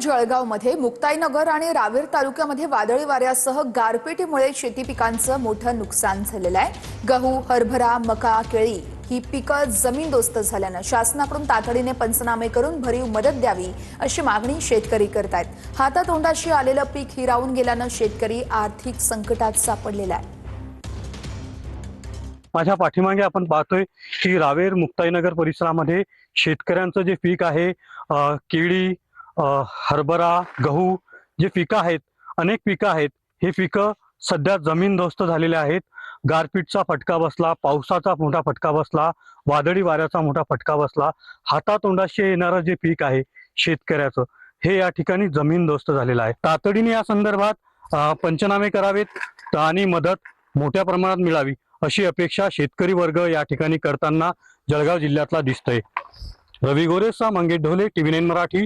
जळगावमध्ये मुक्ताईनगर आणि रावेर तालुक्यामध्ये वादळी वाऱ्यासह गारपिटीमुळे शेती पिकांचं मोठं नुकसान झालेलं आहे। गहू, हरभरा, मका, केळी ही पिकं जमीनदोस्त झाल्यानं शासनाकडून तातडीने पंचनामे करून भरीव मदत द्यावी अशी मागणी शेतकरी करतायत। हातातोंडाशी आलेलं पीक हिरावून गेल्यानं शेतकरी आर्थिक संकटात सापडलेला आहे। माझ्या पाठीमागे आपण पाहतोय की रावेर मुक्ताईनगर परिसरामध्ये शेतकऱ्यांचं जे पीक आहे केळी, हरभरा, गहू जे पिकं आहेत, अनेक पिकं आहेत, हे पिकं सध्या जमीनदोस्त झालेले आहेत। गारपीटचा फटका बसला, पावसाचा मोठा फटका बसला, वादळी वाऱ्याचा मोठा फटका बसला। हातातोंडाशी येणारं जे पीक आहे शेतकऱ्याचं, हे या ठिकाणी जमीनदोस्त झालेलं आहे। तातडीने या संदर्भात पंचनामे करावेत आणि मदत मोठ्या प्रमाणात मिळावी अशी अपेक्षा शेतकरी वर्ग या ठिकाणी करताना जळगाव जिल्ह्यातला दिसतोय। रवी गोरेसह मंगेश ढोले, TV9 मराठी।